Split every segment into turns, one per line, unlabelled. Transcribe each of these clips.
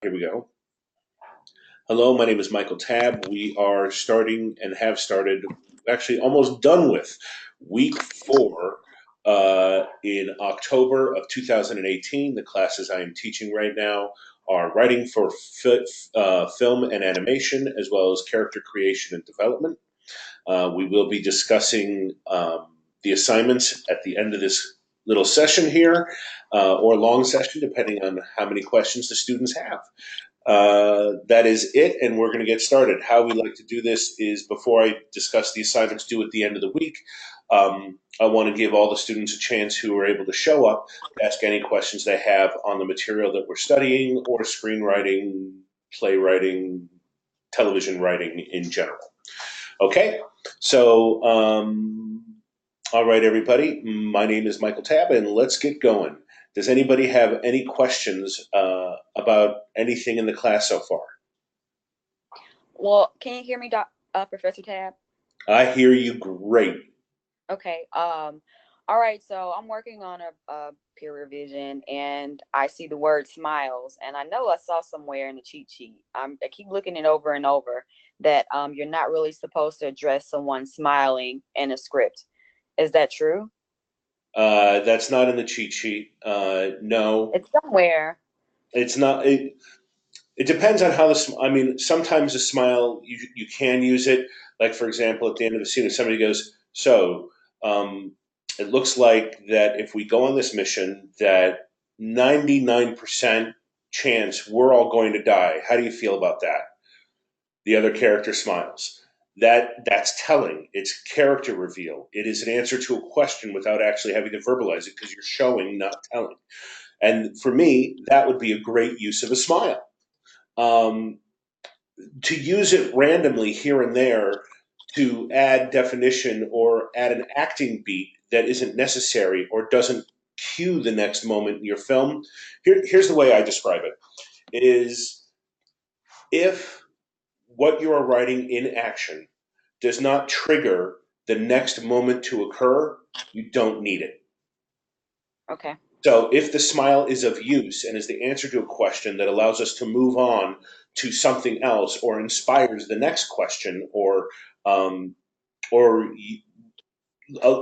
Here we go. Hello, my name is Michael Tabb. We are starting and have started, actually almost done with week four in October of 2018. The classes I am teaching right now are writing for film and animation, as well as character creation and development. We will be discussing the assignments at the end of this little session here, or long session, depending on how many questions the students have. That is it, and we're going to get started. How we like to do this is before I discuss the assignments due at the end of the week, I want to give all the students a chance who are able to show up to ask any questions they have on the material that we're studying or screenwriting, playwriting, television writing in general. Okay, so all right, everybody. My name is Michael Tabb, and let's get going. Does anybody have any questions about anything in the class so far?
Well, can you hear me, Professor Tab?
I hear you great.
Okay. All right. So I'm working on a peer revision, and I see the word smiles, and I know I saw somewhere in the cheat sheet. I keep looking it over and over that you're not really supposed to address someone smiling in a script. Is that true?
That's not in the cheat sheet. No,
It's somewhere.
it's not. It depends on how I mean, sometimes a smile you can use it. Like for example, at the end of the scene, if somebody goes, "So, um, it looks like that if we go on this mission, that 99% chance we're all going to die. How do you feel about that?" The other character smiles. That's telling. It's character reveal. It is an answer to a question without actually having to verbalize it because you're showing, not telling. And for me, that would be a great use of a smile. Um, to use it randomly here and there to add definition or add an acting beat that isn't necessary or doesn't cue the next moment in your film. Here's the way I describe it: is if what you are writing in action does not trigger the next moment to occur, you don't need it.
Okay.
So if the smile is of use and is the answer to a question that allows us to move on to something else or inspires the next question um, or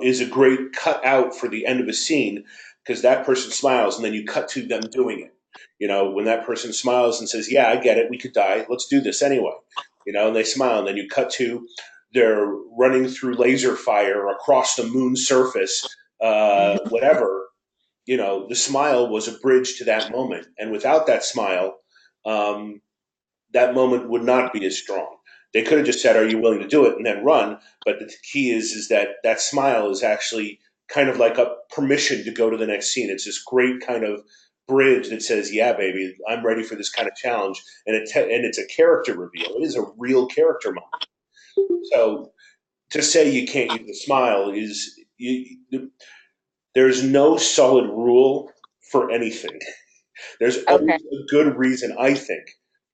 is a great cut out for the end of a scene because that person smiles and then you cut to them doing it. You know, when that person smiles and says, "Yeah, I get it. We could die. Let's do this anyway." You know, and they smile and then you cut to they're running through laser fire across the moon's surface, whatever. You know, the smile was a bridge to that moment. And without that smile, um, that moment would not be as strong. They could have just said, "Are you willing to do it?" and then run. But the key is that that smile is actually kind of like a permission to go to the next scene. It's this great kind of bridge that says, "Yeah, baby, I'm ready for this kind of challenge." And and it's a character reveal. It is a real character moment. So to say you can't use a smile is there's no solid rule for anything. There's
Okay.
always a good reason, I think,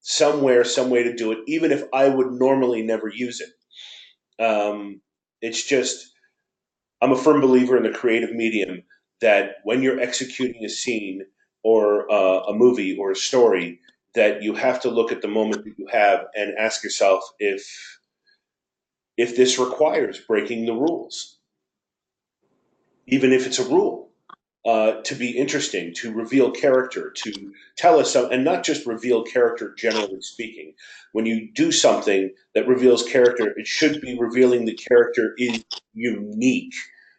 somewhere, some way to do it, even if I would normally never use it. It's just, I'm a firm believer in the creative medium that when you're executing a scene or a movie or a story, that you have to look at the moment that you have and ask yourself if this requires breaking the rules, even if it's a rule. To be interesting, to reveal character, to tell us something, and not just reveal character generally speaking. When you do something that reveals character, it should be revealing the character is unique.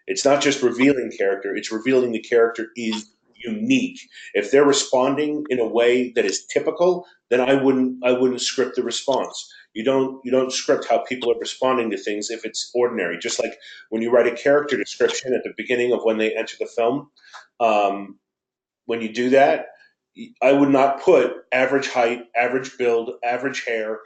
It's not just revealing character, it's revealing the character is unique. If they're responding in a way that is typical, then I wouldn't script the response. You don't script how people are responding to things if it's ordinary. Just like when you write a character description at the beginning of when they enter the film, um, when you do that, I would not put average height, average build, average hair,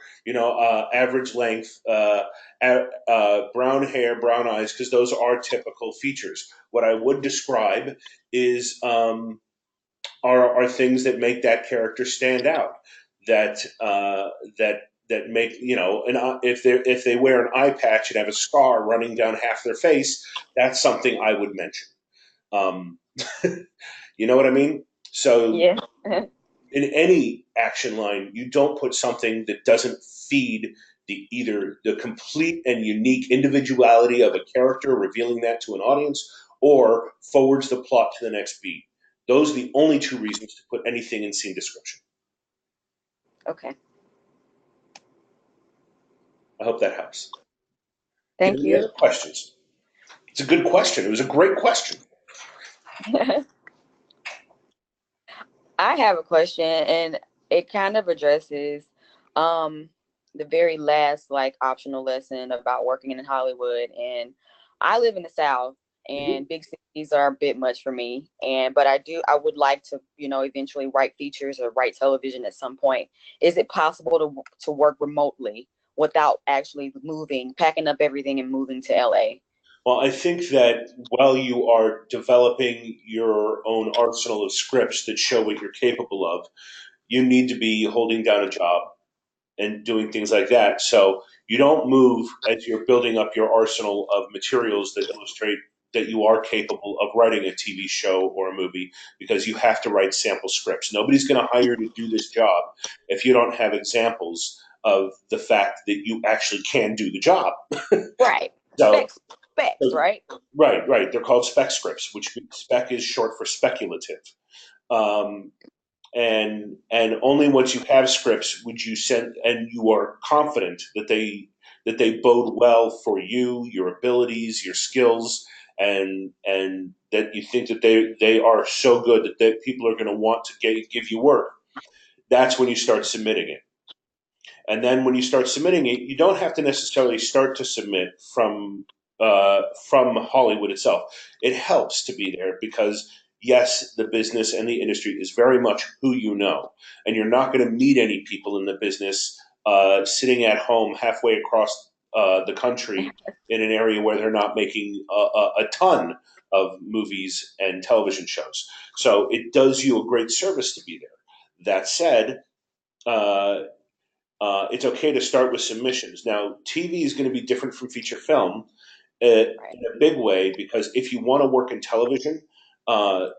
average length, brown hair, brown eyes, because those are typical features. What I would describe is are things that make that character stand out. That that make if they wear an eye patch and have a scar running down half their face, that's something I would mention. Um, you know what I mean? So
Yeah.
in any action line, you don't put something that doesn't feed either the complete and unique individuality of a character, revealing that to an audience, or forwards the plot to the next beat. Those are the only two reasons to put anything in scene description.
Okay.
I hope that helps. Do you
Thank
have any
you.
other questions? It's a good question. It was a great question.
I have a question, and it kind of addresses um the very last like optional lesson about working in Hollywood. And I live in the South,
Mm-hmm.
and big cities are a bit much for me. And but I would like to, eventually write features or write television at some point. Is it possible to work remotely without actually moving, packing up everything and moving to LA?
Well, I think that while you are developing your own arsenal of scripts that show what you're capable of, you need to be holding down a job and doing things like that. So you don't move as you're building up your arsenal of materials that illustrate that you are capable of writing a TV show or a movie, because you have to write sample scripts. Nobody's going to hire you to do this job if you don't have examples of the fact that you actually can do the job.
Right.
So,
Specs, right?
right, right. They're called spec scripts, which spec is short for speculative. Um, and only once you have scripts would you send, and you are confident that they bode well for you, your abilities, your skills, and that you think that they are so good that people are going to want to give you work. That's when you start submitting it. And then when you start submitting it, you don't have to necessarily start to submit from Hollywood itself. It helps to be there because yes, the business and the industry is very much who you know, and you're not going to meet any people in the business sitting at home halfway across the country in an area where they're not making a ton of movies and television shows. So it does you a great service to be there. That said, uh, it's okay to start with submissions. Now, TV is going to be different from feature film
Right.
in a big way because if you want to work in television,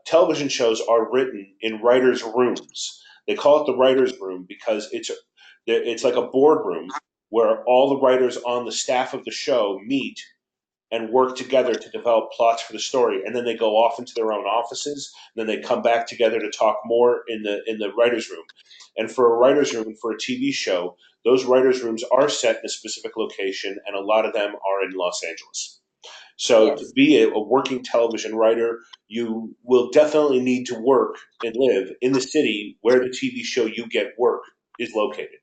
television shows are written in writers' rooms. They call it the writers' room because it's like a boardroom where all the writers on the staff of the show meet and work together to develop plots for the story, and then they go off into their own offices, and then they come back together to talk more in the writers room. And for a writers room and for a TV show, those writers rooms are set in a specific location, and a lot of them are in Los Angeles. So to
Yes.
be a working television writer, you will definitely need to work and live in the city where the TV show you get work is located.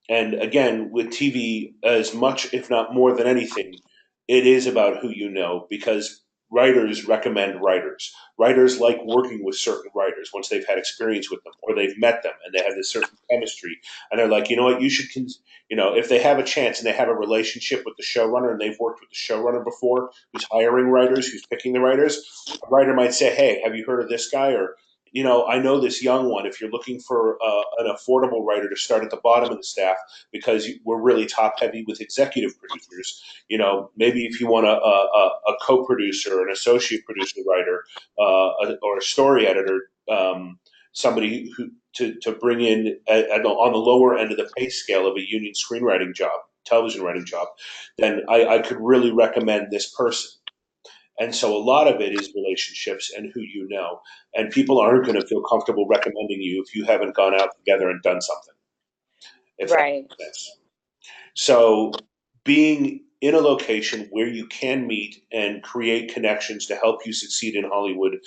And again, with TV, as much, if not more than anything, it is about who you know because writers recommend writers. Writers like working with certain writers once they've had experience with them or they've met them and they have this certain chemistry. And they're like, you know what, if they have a chance and they have a relationship with the showrunner and they've worked with the showrunner before who's hiring writers, who's picking the writers, a writer might say, hey, have you heard of this guy? Or I know this young one. If you're looking for an affordable writer to start at the bottom of the staff, because we're really top heavy with executive producers, maybe if you want a co-producer, an associate producer writer, or a story editor, somebody who to bring in on the lower end of the pay scale of a union screenwriting job, television writing job, then I could really recommend this person. And so a lot of it is relationships and who you know. And people aren't going to feel comfortable recommending you if you haven't gone out together and done something, if that
Right.
makes sense. So being in a location where you can meet and create connections to help you succeed in Hollywood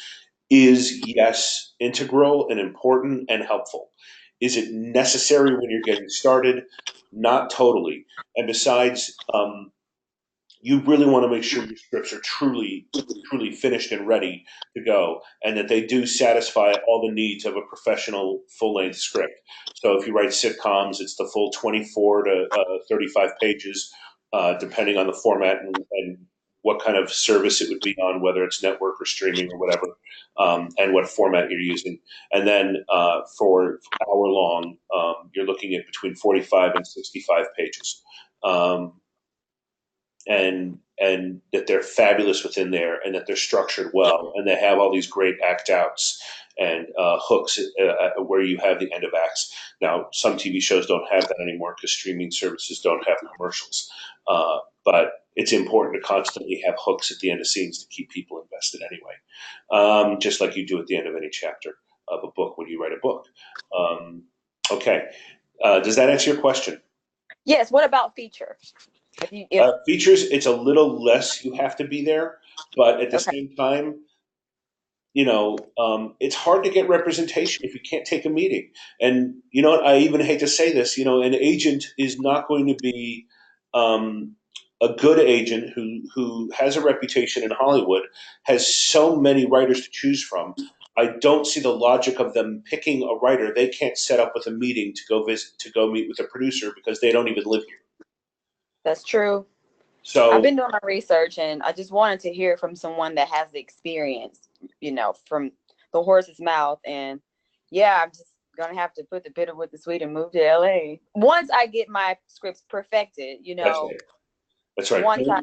is, yes, integral and important and helpful. Is it necessary when you're getting started? Not totally. And besides, you really want to make sure your scripts are truly finished and ready to go, and that they do satisfy all the needs of a professional full-length script. So if you write sitcoms, it's the full 24 to 35 pages, depending on the format and what kind of service it would be on, whether it's network or streaming or whatever, and what format you're using. And then for hour long, you're looking at between 45 and 65 pages. Um, and that they're fabulous within there, and that they're structured well, and they have all these great act outs and hooks where you have the end of acts. Now, some TV shows don't have that anymore because streaming services don't have commercials, but it's important to constantly have hooks at the end of scenes to keep people invested anyway, just like you do at the end of any chapter of a book when you write a book. Um, okay, does that answer your question?
Yes. What about feature? If
Features, it's a little less you have to be there, but at the
okay,
same time, it's hard to get representation if you can't take a meeting. And you know what? I even hate to say this. An agent is not going to be um, a good agent who has a reputation in Hollywood, has so many writers to choose from. I don't see the logic of them picking a writer they can't set up with a meeting to go visit to go meet with a producer because they don't even live here.
that's true. I've
So
been doing my research, and I just wanted to hear from someone that has the experience, from the horse's mouth. And yeah, I'm just gonna have to put the bitter with the sweet and move to LA once I get my scripts perfected.
that's right. That's right.
Once I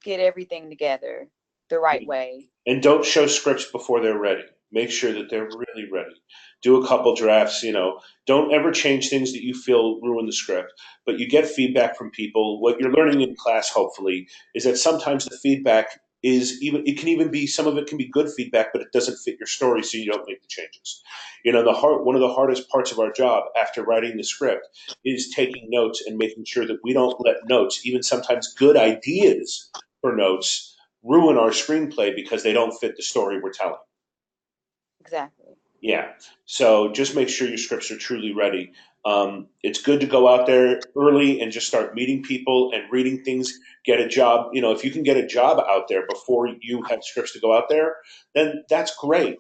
get everything together the right way.
And don't show scripts before they're ready. Make sure that they're really ready. Do a couple drafts, Don't ever change things that you feel ruin the script, but you get feedback from people. What you're learning in class, hopefully, is that sometimes the feedback it can even be, some of it can be good feedback, but it doesn't fit your story, so you don't make the changes. One of the hardest parts of our job after writing the script is taking notes and making sure that we don't let notes, even sometimes good ideas for notes, ruin our screenplay because they don't fit the story we're telling.
Exactly.
Yeah. So just make sure your scripts are truly ready. It's good to go out there early and just start meeting people and reading things. Get a job. If you can get a job out there before you have scripts to go out there, then that's great.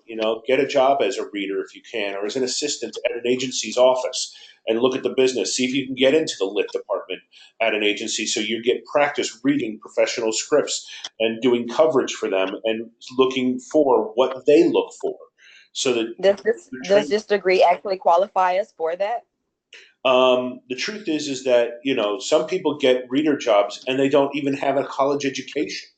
Get a job as a reader if you can, or as an assistant at an agency's office, and look at the business. See if you can get into the lit department at an agency so you get practice reading professional scripts and doing coverage for them and looking for what they look for so that the
Does
train.
this degree actually qualify us for that?
The truth is that some people get reader jobs and they don't even have a college education.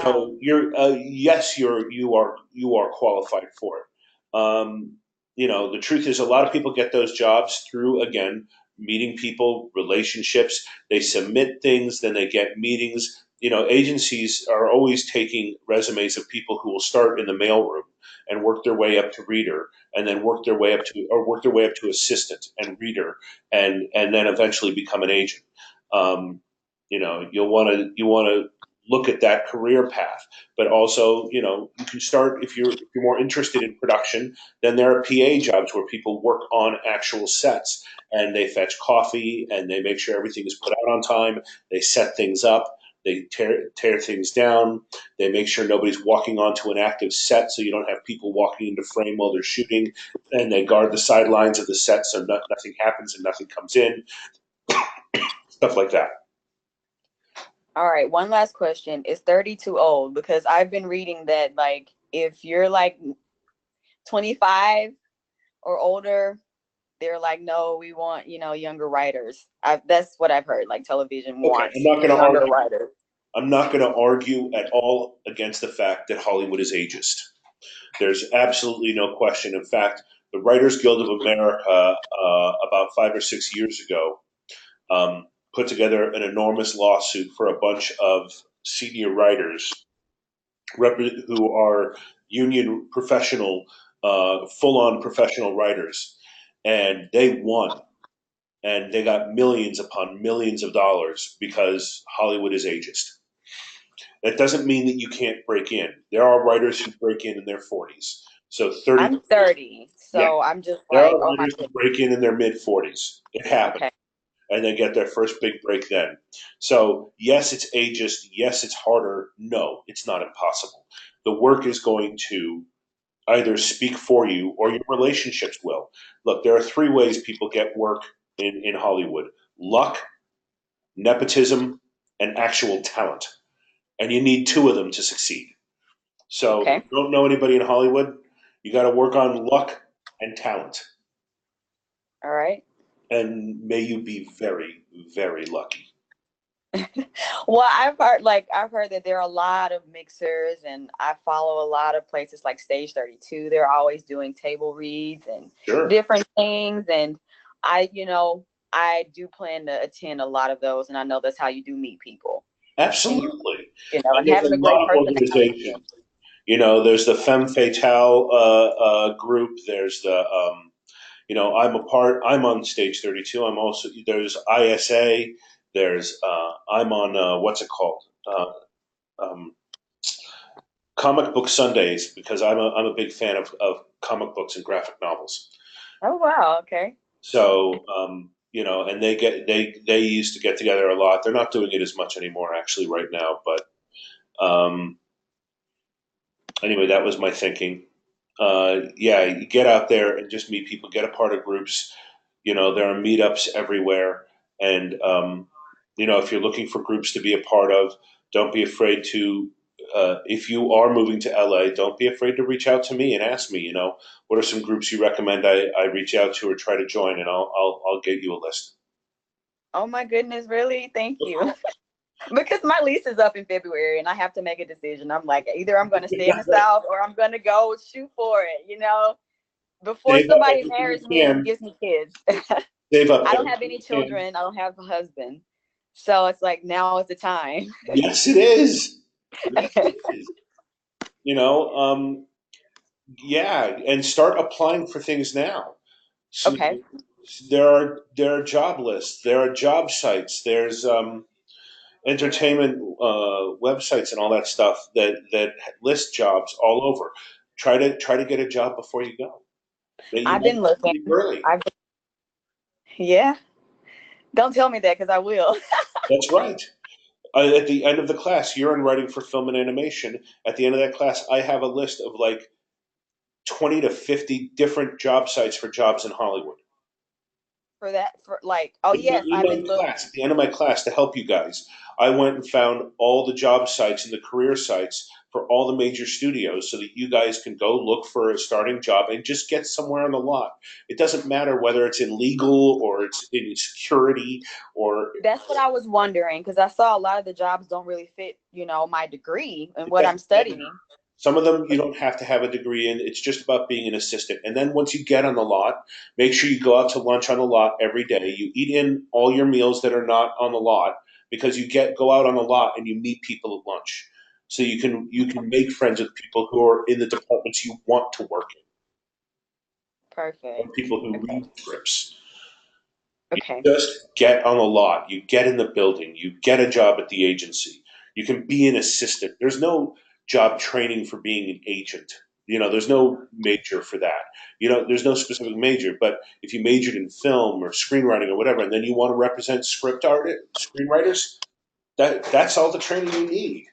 Wow.
So yes, you are qualified for it. The truth is a lot of people get those jobs through, again, meeting people, relationships. They submit things, then they get meetings. Agencies are always taking resumes of people who will start in the mailroom and work their way up to reader, and then work their way up to assistant and reader, and then eventually become an agent. Um, you want to look at that career path. But also, you can start if you're more interested in production. Then there are PA jobs where people work on actual sets and they fetch coffee and they make sure everything is put out on time. They set things up. They tear things down. They make sure nobody's walking onto an active set, so you don't have people walking into frame while they're shooting. And they guard the sidelines of the set so nothing happens and nothing comes in. Stuff like that.
All right, one last question. Is 30 too old? Because I've been reading that, like, if you're like 25 or older, they're like, no, we want, younger writers. That's what I've heard. Like, television
Okay, I'm
wants
not going to
younger
argue.
writers.
I'm not going to argue at all against the fact that Hollywood is ageist. There's absolutely no question. In fact, the Writers Guild of America, about 5 or 6 years ago, put together an enormous lawsuit for a bunch of senior writers who are union professional, full-on professional writers, and they won. And they got millions upon millions of dollars because Hollywood is ageist. That doesn't mean that you can't break in. There are writers who break in their 40s. So 30,
I'm 30,
yeah,
so I'm just
there
like,
are
oh my
writers who
goodness.
break in their mid 40s. It happens.
Okay.
And they get their first big break then. So, yes, it's ageist. Yes, it's harder. No, it's not impossible. The work is going to either speak for you or your relationships will. Look, there are three ways people get work in Hollywood: luck, nepotism, and actual talent. And you need two of them to succeed. So if
Okay.
you don't know anybody in Hollywood, you got to work on luck and talent.
All right.
And may you be very, very lucky.
Well, I've heard that there are a lot of mixers, and I follow a lot of places like Stage 32. They're always doing table reads and
Sure,
different things, and I do plan to attend a lot of those, and I know that's how you do meet people, and
absolutely.
and
And there's a
having a
lot
great
of
personality.
organizations. There's the Femme Fatale group. There's I'm on Stage 32. There's ISA. I'm on, what's it called? Um, Comic Book Sundays, because I'm a big fan of comic books and graphic novels.
Oh wow, okay.
So, and they used to get together a lot. They're not doing it as much anymore, actually, right now. But um, anyway, that was my thinking. Yeah, you get out there and just meet people, get a part of groups. There are meetups everywhere, and if you're looking for groups to be a part of, don't be afraid to. If you are moving to LA, don't be afraid to reach out to me and ask me. What are some groups you recommend I reach out to or try to join, and I'll get you a list.
Oh my goodness, really? Thank
Of
you.
course.
Because my lease is up in February and I have to make a decision. I'm like, either I'm going to stay in the South or I'm going to go shoot for it, before
Save up
somebody
everything
marries
you
me and
can.
gives me kids.
Save up
I don't have
everything
any
you can.
children. I don't have a husband. So it's like, now is the time.
Yes, it is. Yes, it is. You know, um, yeah, and start applying for things now. So,
Okay.
there are job lists, there are job sites, there's entertainment websites and all that stuff that list jobs all over. Try to get a job before you go. You
I've
might
been
have to
looking.
leave early.
I've Yeah. Don't tell me that because I will.
That's right. At the end of the class, you're in writing for film and animation. At the end of that class, I have a list of like 20 to 50 different job sites for jobs in Hollywood.
For that, for like, oh
With my
yes, I've
email
been looking.
class, at the end of my class, to help you guys, I went and found all the job sites and the career sites for all the major studios so that you guys can go look for a starting job and just get somewhere on the lot. It doesn't matter whether it's in legal or it's in security or
That's what I was wondering because I saw a lot of the jobs don't really fit, my degree and
it
what I'm
doesn't matter.
studying.
Some of them you don't have to have a degree in. It's just about being an assistant. And then once you get on the lot, make sure you go out to lunch on the lot every day. You eat in all your meals that are not on the lot because you go out on the lot and you meet people at lunch. So you can make friends with people who are in the departments you want to work in, or
Perfect.
people who
Okay.
read scripts. You
Okay.
just get on the lot. You get in the building. You get a job at the agency. You can be an assistant. There's no job training for being an agent. There's no major for that. There's no specific major. But if you majored in film or screenwriting or whatever, and then you want to represent screenwriters, that's all the training you need.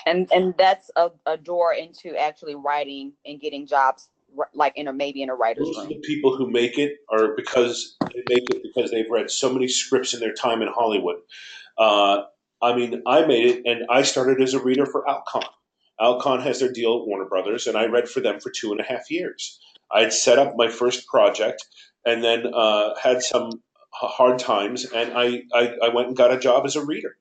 And that's a door into actually writing and getting jobs like maybe in a writer's
Most of the
room.
people who make it are because they make it because they've read so many scripts in their time in Hollywood. Uh, I mean, I made it, and I started as a reader for Alcon. Alcon has their deal at Warner Brothers, and I read for them for 2.5 years. I had set up my first project, and then had some hard times, and I went and got a job as a reader.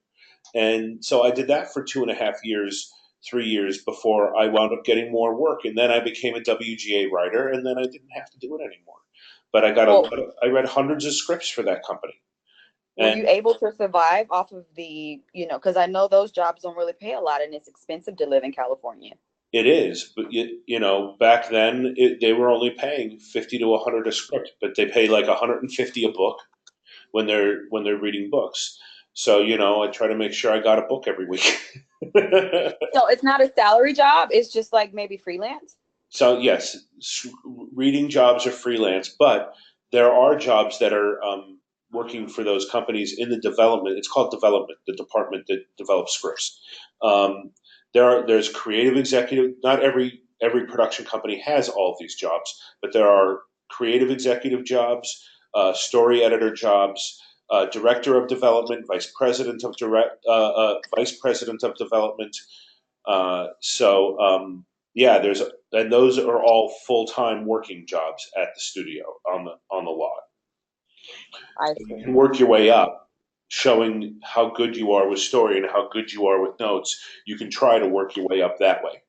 And so I did that for 2.5 years, 3 years before I wound up getting more work. And then I became a WGA writer, and then I didn't have to do it anymore. But
Well,
I read hundreds of scripts for that company.
were you
And
able to survive off of because I know those jobs don't really pay a lot and it's expensive to live in California.
it is, but back then they were only paying 50 to 100 a script, but they pay like 150 a book when they're reading books. So I try to make sure I got a book every week.
So it's not a salary job, it's just like maybe freelance.
So yes, reading jobs are freelance, but there are jobs that are working for those companies in the development. It's called development, the department that develops scripts. Um, there's creative executive. Not every production company has all of these jobs, but there are creative executive jobs, story editor jobs, director of development, vice president of development. Yeah, and those are all full time working jobs at the studio on the lot.
I
So you
see.
can work your way up. showing how good you are with story and how good you are with notes, you can try to work your way up that way.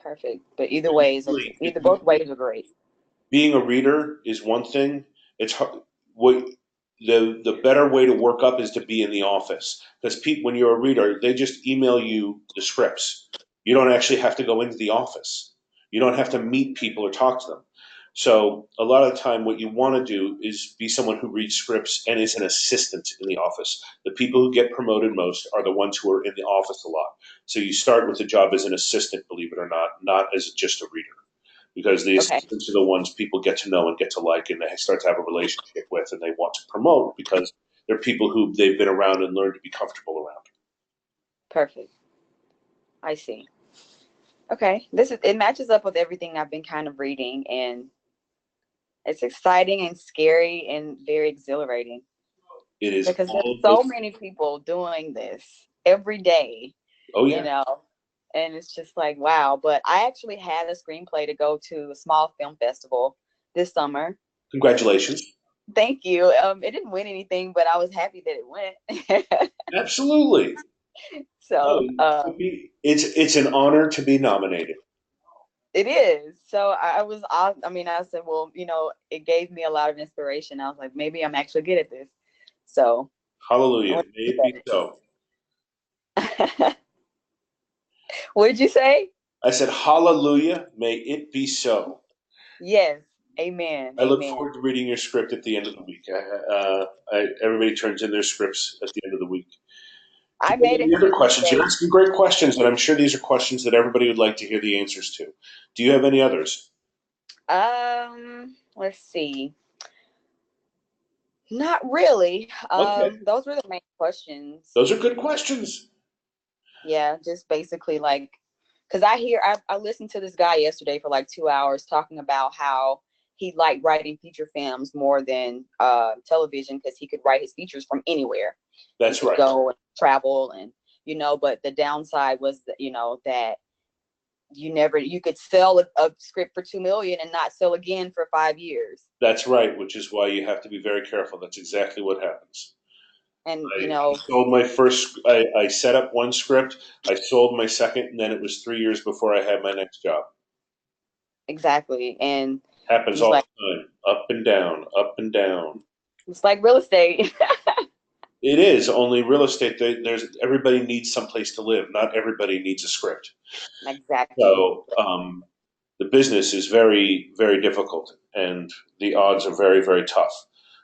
Perfect. But either
But
ways,
usually, if
either
you
both ways are great.
being a reader is one thing. It's hard, what the better way to work up is to be in the office because people, when you're a reader, they just email you the scripts. You don't actually have to go into the office. You don't have to meet people or talk to them. So a lot of the time, what you want to do is be someone who reads scripts and is an assistant in the office. The people who get promoted most are the ones who are in the office a lot. So you start with the job as an assistant, believe it or not, not as just a reader because the
Okay.
assistants are the ones people get to know and get to like and they start to have a relationship with and they want to promote because they're people who they've been around and learned to be comfortable around.
Perfect. I see. Okay. It matches up with everything I've been kind of reading, and it's exciting and scary and very exhilarating
It is
because there's
all of
so
those.
many people doing this every day,
Oh,
you
yeah.
know, and it's just like, wow. But I actually had a screenplay to go to a small film festival this summer.
Congratulations.
Thank you. It didn't win anything, but I was happy that it went.
Absolutely. No,
So
it's an honor to be nominated.
it is. So I mean, I said, well, it gave me a lot of inspiration. I was like, maybe I'm actually good at this. So I
Hallelujah.
went
May
to
it be so.
that. What did you say?
I said, Hallelujah. May it be so.
Yes. Amen.
I look
Amen.
forward to reading your script at the end of the week. Everybody turns in their scripts at the end of the week. Do
I
you have
made a
any other
huge
questions? You're
mistake.
asking great questions, and I'm sure these are questions that everybody would like to hear the answers to. Do you have any others?
Let's see. Not really.
Okay,
Those were the main questions.
those are good questions.
Yeah, just basically like, because I listened to this guy yesterday for like 2 hours talking about how he liked writing feature films more than television because he could write his features from anywhere. He
That's
could
right.
go and travel and but the downside was that, that you could sell a script for 2 million and not sell again for 5 years.
That's right, which is why you have to be very careful. That's exactly what happens.
And
I sold my first, I set up one script, I sold my second, and then it was 3 years before I had my next job.
exactly. And
Happens
he's
all
like,
the time. Up and down, up and down.
it's like real estate.
It is only real estate. There's everybody needs someplace to live. Not everybody needs a script.
Exactly.
So the business is very, very difficult, and the odds are very, very tough.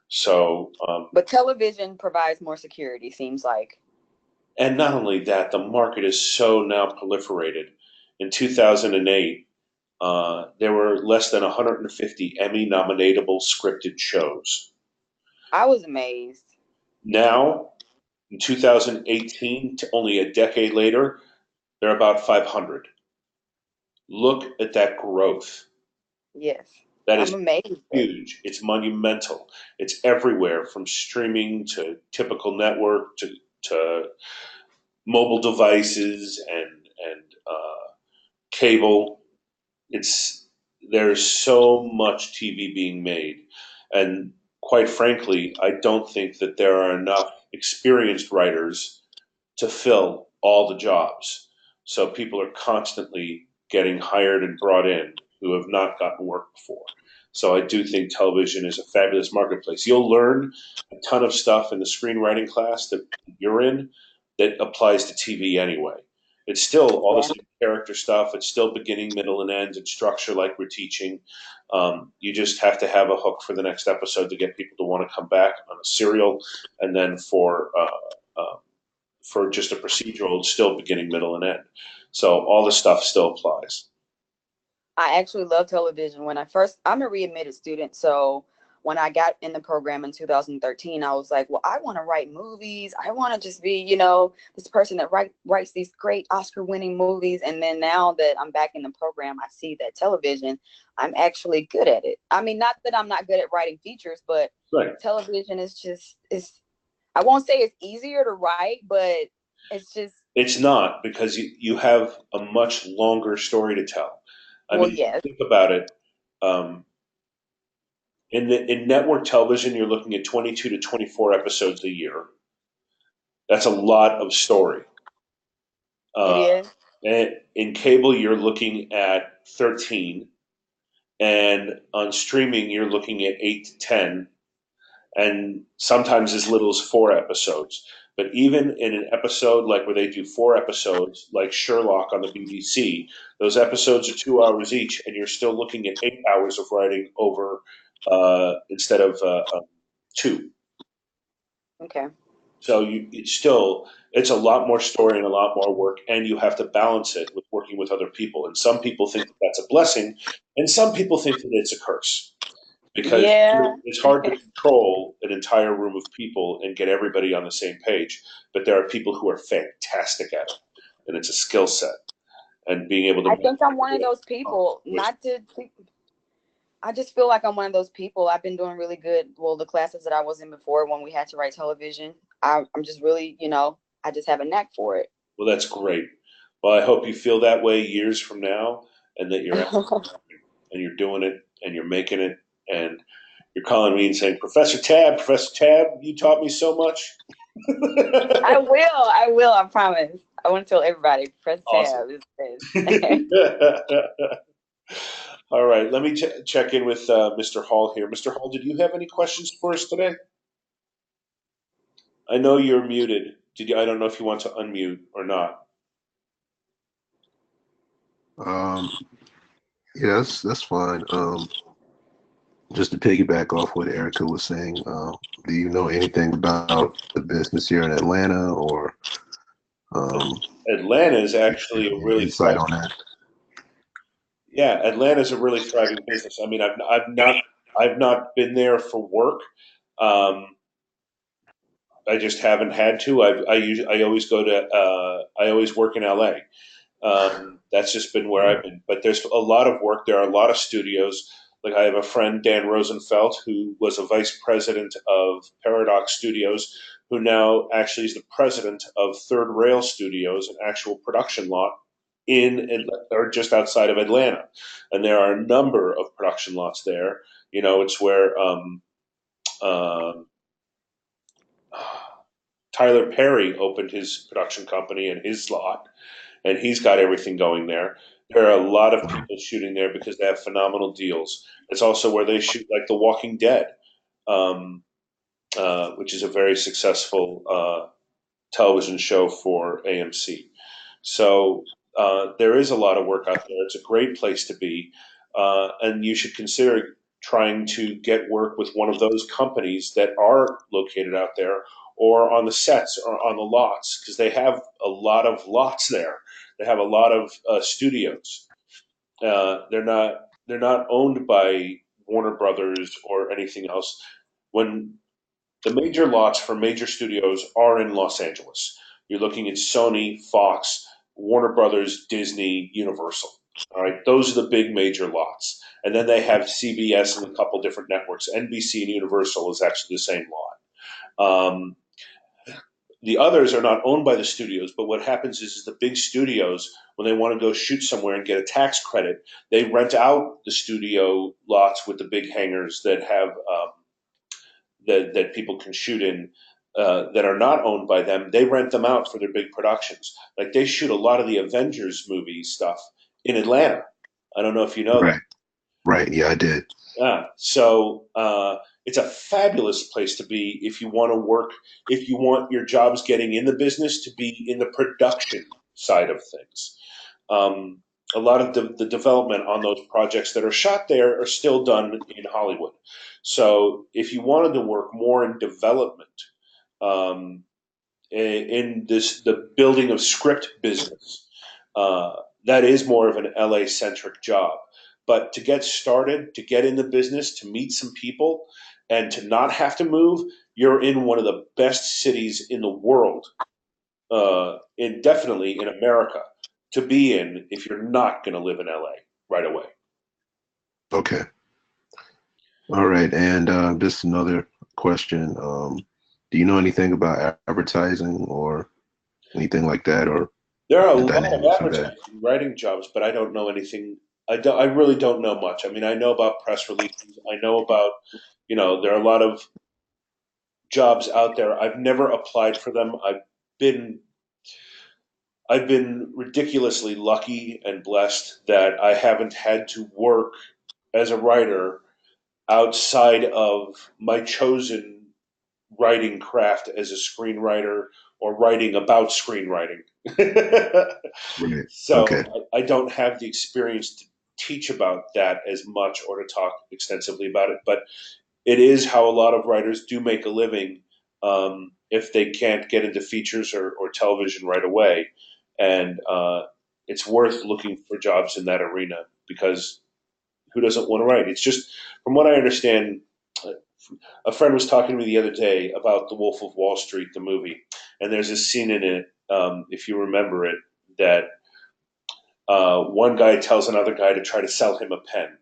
So,
But television provides more security, seems like.
and not only that, the market is so now proliferated. In 2008, there were less than 150 Emmy nominatable scripted shows.
I was amazed.
Now, in 2018, only a decade later, there are about 500. Look at that growth.
Yes.
That
I'm
is
amazed.
huge. It's monumental. It's everywhere from streaming to typical network to mobile devices and cable. It's there's so much TV being made, and quite frankly, I don't think that there are enough experienced writers to fill all the jobs. So people are constantly getting hired and brought in who have not gotten work before. So I do think television is a fabulous marketplace. You'll learn a ton of stuff in the screenwriting class that you're in that applies to TV anyway. It's still all the
Yeah.
same character stuff. It's still beginning, middle, and end and structure like we're teaching. You just have to have a hook for the next episode to get people to want to come back on a serial, and then for just a procedural, it's still beginning, middle, and end. So all the stuff still applies.
I actually love television. I'm a readmitted student. So when I got in the program in 2013, I was like, well, I want to write movies. I want to just be, this person that writes these great Oscar winning movies. And then now that I'm back in the program, I see that television, I'm actually good at it. I mean, not that I'm not good at writing features, but
Right.
television I won't say it's easier to write, but it's just,
It's not because you have a much longer story to tell. I
well,
mean,
yes.
think about it. Um, in network television, you're looking at 22 to 24 episodes a year. That's a lot of story.
It
Uh,
is.
and in cable, you're looking at 13, and on streaming, you're looking at 8 to 10, and sometimes as little as 4 episodes. But even in an episode like where they do 4 episodes, like Sherlock on the BBC, those episodes are 2 hours each, and you're still looking at 8 hours of writing over instead of two.
Okay.
So it's a lot more story and a lot more work, and you have to balance it with working with other people. And some people think that that's a blessing, and some people think that it's a curse because
Yeah.
it's hard to control an entire room of people and get everybody on the same page. But there are people who are fantastic at it, and it's a skill set. And being able to
I
move
think I'm one of those people.
was
Not to. I just feel like I'm one of those people. I've been doing really good. Well, the classes that I was in before when we had to write television, I'm just really, I just have a knack for it.
well. That's great. Well, I hope you feel that way years from now, and that you're and you're doing it and you're making it and you're calling me and saying, Professor Tabb, you taught me so much.
I will. I will. I promise. I want to tell everybody. Press
Awesome.
tab is this.
All right, let me check in with Mr. Hall here. Mr. Hall, did you have any questions for us today? I know you're muted. Did you? I don't know if you want to unmute or not.
Um, yeah, that's fine. Just to piggyback off what Erica was saying, do you know anything about the business here in Atlanta, or um,
Atlanta is actually a
any
really
insight
thriving.
on that?
Yeah, Atlanta is a really thriving business. I mean, I've not been there for work. Um, I just haven't had to. I always go to I always work in LA. That's just been where I've been. But there's a lot of work. There are a lot of studios. Like I have a friend Dan Rosenfeld who was a vice president of Paradox Studios, who now actually is the president of Third Rail Studios, an actual production lot or just outside of Atlanta. And there are a number of production lots there. It's where uh, Tyler Perry opened his production company and his lot, and he's got everything going there. There are a lot of people shooting there because they have phenomenal deals. It's also where they shoot like The Walking Dead, um, which is a very successful television show for AMC. So there is a lot of work out there. It's a great place to be, and you should consider trying to get work with one of those companies that are located out there, or on the sets or on the lots, because they have a lot of lots there. They have a lot of studios. They're not owned by Warner Brothers or anything else. When the major lots for major studios are in Los Angeles. You're looking at Sony, Fox, Warner Brothers, Disney, Universal. All right, those are the big major lots. And then they have CBS and a couple different networks. NBC and Universal is actually the same lot. The others are not owned by the studios, but what happens is the big studios, when they want to go shoot somewhere and get a tax credit, they rent out the studio lots with the big hangars that have that people can shoot in that are not owned by them. They rent them out for their big productions. Like they shoot a lot of the Avengers movie stuff in Atlanta. I don't know if you know that.
Right, right. Yeah, I did.
Yeah. So it's a fabulous place to be if you want to work, if you want your jobs getting in the business to be in the production side of things. Um, a lot of the development on those projects that are shot there are still done in Hollywood. So if you wanted to work more in development, um, in the building of script business, uh, that is more of an LA centric job. But to get started, to get in the business, to meet some people, and to not have to move, you're in one of the best cities in the world, definitely in America, to be in if you're not going to live in LA right away.
Okay. All right. And just another question. Do you know anything about advertising or anything like that, or
There are a
the
lot of
dynamics of that?
advertising writing jobs, but I don't know anything. I really don't know much. I mean, I know about press releases. I know about, there are a lot of jobs out there. I've never applied for them. been I've been ridiculously lucky and blessed that I haven't had to work as a writer outside of my chosen writing craft as a screenwriter or writing about screenwriting.
Right.
So
Okay.
I don't have the experience to teach about that as much or to talk extensively about it, but it is how a lot of writers do make a living if they can't get into features or television right away. And it's worth looking for jobs in that arena because who doesn't want to write? It's just, from what I understand, a friend was talking to me the other day about The Wolf of Wall Street, the movie, and there's a scene in it, if you remember it, that one guy tells another guy to try to sell him a pen.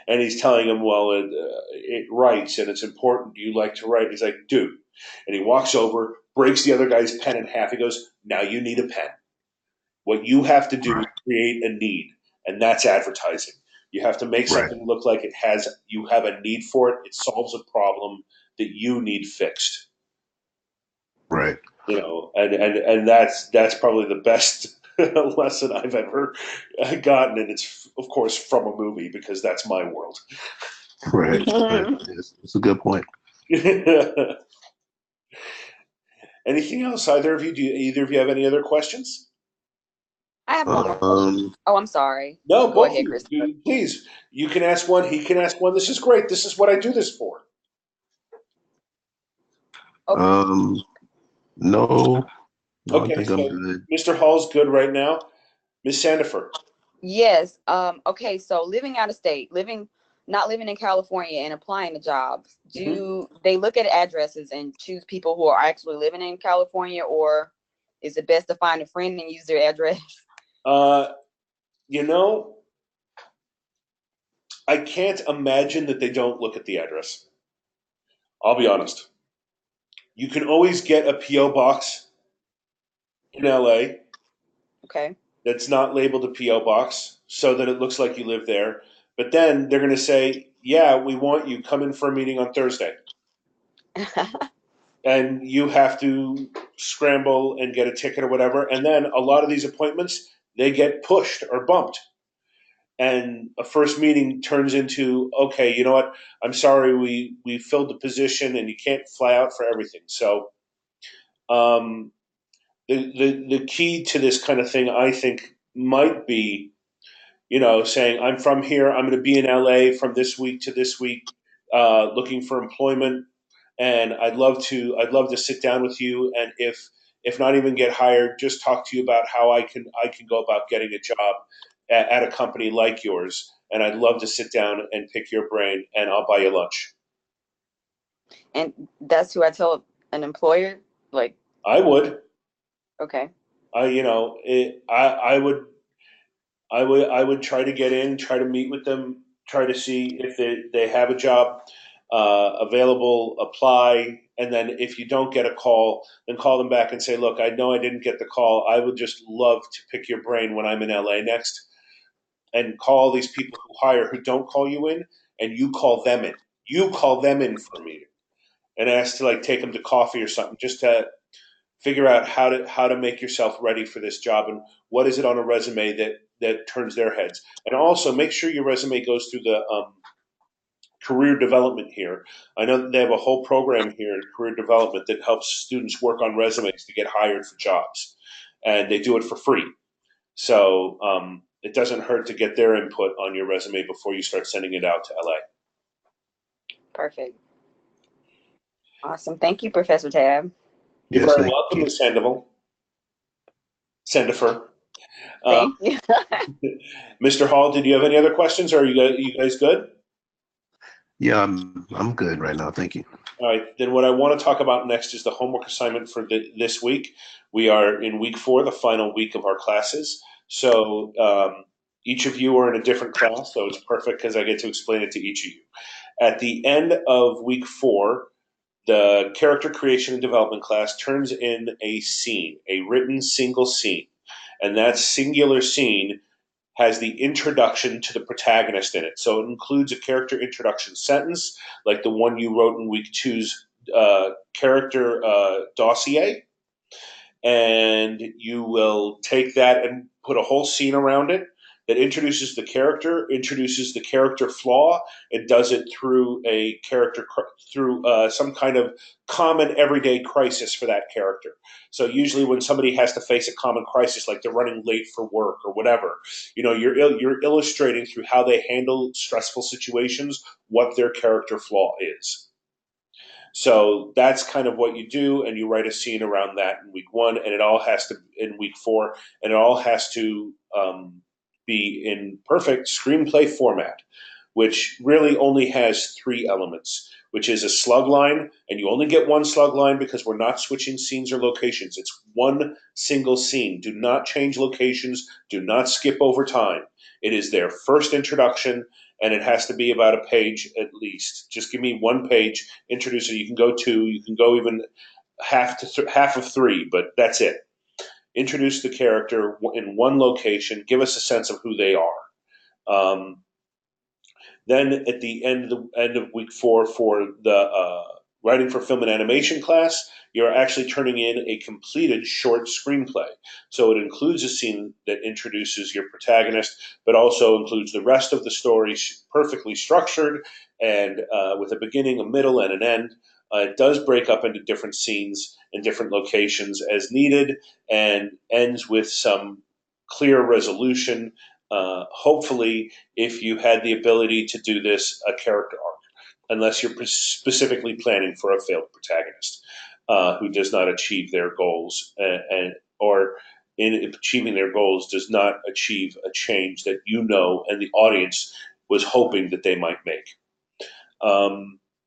And he's telling him, well, it writes and it's important. Do you like to write? He's like, dude. And he walks over, breaks the other guy's pen in half. He goes, now you need a pen. What you have to do is
Right.
create a need, and that's advertising. You have to make
Right.
something look like you have a need for it. It solves a problem that you need fixed.
Right.
And that's probably the best lesson I've ever gotten, and it's of course from a movie because that's my world.
Right. Right. It's a good point.
Anything else? Either of you? Do either of you have any other questions?
I have one more question.
Um,
Oh, I'm sorry.
No,
Go
both of
ahead,
you.
Christopher.
Please, you can ask one. He can ask one. This is great. This is what I do this for.
Okay.
um, no, no, I
Okay,
think I'm
so
good.
Mr. Hall's good right now. Miss Sandifer.
Yes. Okay. So living out of state, not living in California and applying to jobs,
Mhm.
do they look at addresses and choose people who are actually living in California, or is it best to find a friend and use their address?
Uh, you know, I can't imagine that they don't look at the address. I'll be honest. You can always get a PO box in LA
Okay.
that's not labeled a PO box so that it looks like you live there. But then they're going to say, "Yeah, we want you. Come in for a meeting on Thursday." And you have to scramble and get a ticket or whatever. And then a lot of these appointments, they get pushed or bumped. And a first meeting turns into, okay, you know what? I'm sorry, we filled the position and you can't fly out for everything. So um, the key to this kind of thing, I think, might be, saying, I'm from here, I'm going to be in LA from this week to this week, looking for employment, and I'd love to sit down with you, and if not even get hired, just talk to you about how I can go about getting a job at a company like yours, and I'd love to sit down and pick your brain, and I'll buy you lunch.
And that's who I tell an employer. Like,
I would,
okay.
I would try to get in, try to meet with them, try to see if they have a job available, apply, and then if you don't get a call, then call them back and say, "Look, I know I didn't get the call. I would just love to pick your brain when I'm in LA next." And call these people who hire who don't call you in, and you call them in. You call them in for a meeting and ask to like take them to coffee or something, just to figure out how to make yourself ready for this job and what is it on a resume that turns their heads. And also make sure your resume goes through the career development here. I know that they have a whole program here in career development that helps students work on resumes to get hired for jobs, and they do it for free. So it doesn't hurt to get their input on your resume before you start sending it out to LA.
Perfect. Awesome. Thank you, Professor Tab.
You're
Yes,
very
thank
welcome,
you.
Ms. Sandifer. Uh,
Thank you.
Mr. Hall, did you have any other questions, or are you guys good?
Yeah, I'm good right now. Thank you.
All right, then what I want to talk about next is the homework assignment for this week. We are in week 4, the final week of our classes. So each of you are in a different class, so it's perfect because I get to explain it to each of you. At the end of week 4, the character creation and development class turns in a scene, a written single scene. And that singular scene has the introduction to the protagonist in it. So it includes a character introduction sentence, like the one you wrote in week 2's character dossier. and you will take that and put a whole scene around it that introduces the character flaw, and does it through through some kind of common everyday crisis for that character. So usually, when somebody has to face a common crisis, like they're running late for work or whatever, you're illustrating through how they handle stressful situations what their character flaw is. So that's kind of what you do, and you write a scene around that in week one, and it all has to in week four, and it all has to be in perfect screenplay format, which really only has three elements, which is a slug line, and you only get one slug line because we're not switching scenes or locations. It's one single scene. Do not change locations. Do not skip over time. It is their first introduction, and it has to be about a page at least. Just give me one page, introduce it. You can go two, you can go even half of three, but that's it. Introduce the character in one location. Give us a sense of who they are. Then at the end of week four for the writing for film and animation class, you're actually turning in a completed short screenplay. So it includes a scene that introduces your protagonist, but also includes the rest of the story perfectly structured and with a beginning, a middle, and an end. It does break up into different scenes and different locations as needed, and ends with some clear resolution. Hopefully, if you had the ability to do this, a character arc, unless you're specifically planning for a failed protagonist who does not achieve their goals, or in achieving their goals does not achieve a change that and the audience was hoping that they might make.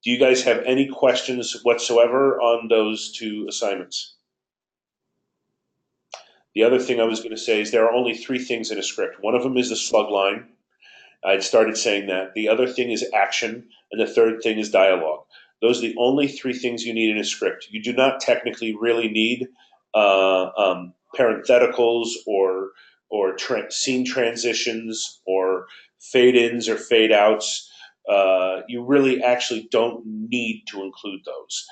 Do you guys have any questions whatsoever on those two assignments? The other thing I was going to say is there are only three things in a script. One of them is the slug line. I'd started saying that. The other thing is action, and the third thing is dialogue. Those are the only three things you need in a script. You do not technically really need parentheticals or scene transitions or fade ins or fade outs. You really actually don't need to include those.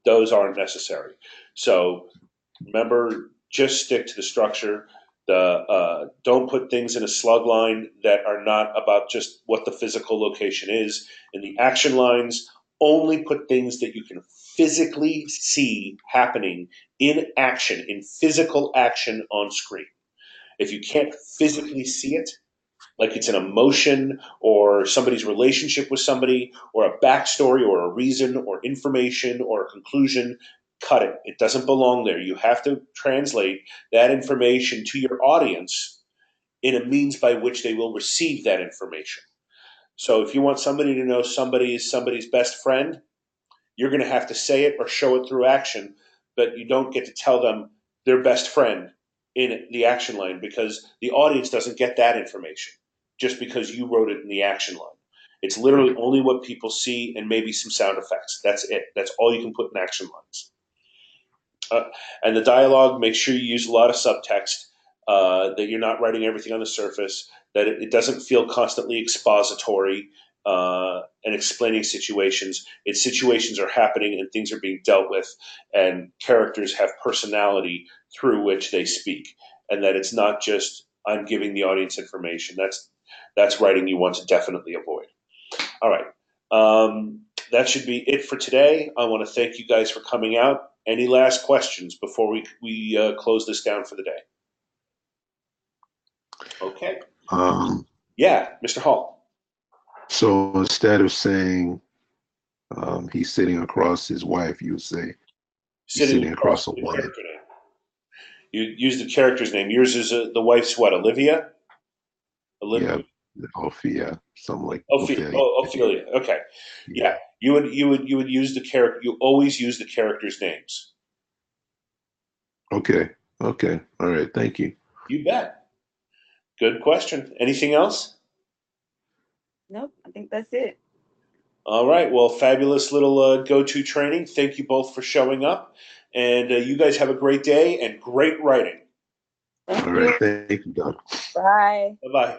Those aren't necessary. So remember, just stick to the structure. Don't put things in a slug line that are not about just what the physical location is. In the action lines, only put things that you can physically see happening in action, in physical action on screen. If you can't physically see it, like it's an emotion or somebody's relationship with somebody or a backstory or a reason or information or a conclusion, cut it. It doesn't belong there. You have to translate that information to your audience in a means by which they will receive that information. So if you want somebody to know somebody is somebody's best friend, you're going to have to say it or show it through action, but you don't get to tell them their best friend in the action line because the audience doesn't get that information just because you wrote it in the action line. It's literally only what people see and maybe some sound effects. That's it. That's all you can put in action lines. And the dialogue, make sure you use a lot of subtext, that you're not writing everything on the surface, that it doesn't feel constantly expository and explaining situations. It's situations are happening and things are being dealt with, and characters have personality through which they speak, and that it's not just I'm giving the audience information. That's writing you want to definitely avoid. All right. That should be it for today. I want to thank you guys for coming out. Any last questions before we close this down for the day? Okay. Yeah, Mr. Hall.
So instead of saying he's sitting across his wife, you would say he's
Sitting
sitting
across
across a
the
woman.
character name. You use the character's name. Yours is the wife's what? Olivia?
Yeah,
Olivia?
Ophelia, something like
Ophelia.
Ophelia.
Oh, Ophelia. Okay.
Yeah.
Yeah. You would use the character. You always use the character's names.
Okay. Okay. All right. Thank you.
You bet. Good question. Anything else?
Nope, I think that's it.
All right. Well, fabulous little go-to training. Thank you both for showing up. And you guys have a great day and great writing.
Thank
All
you.
right. Thank you, Doc.
Bye.
Bye-bye.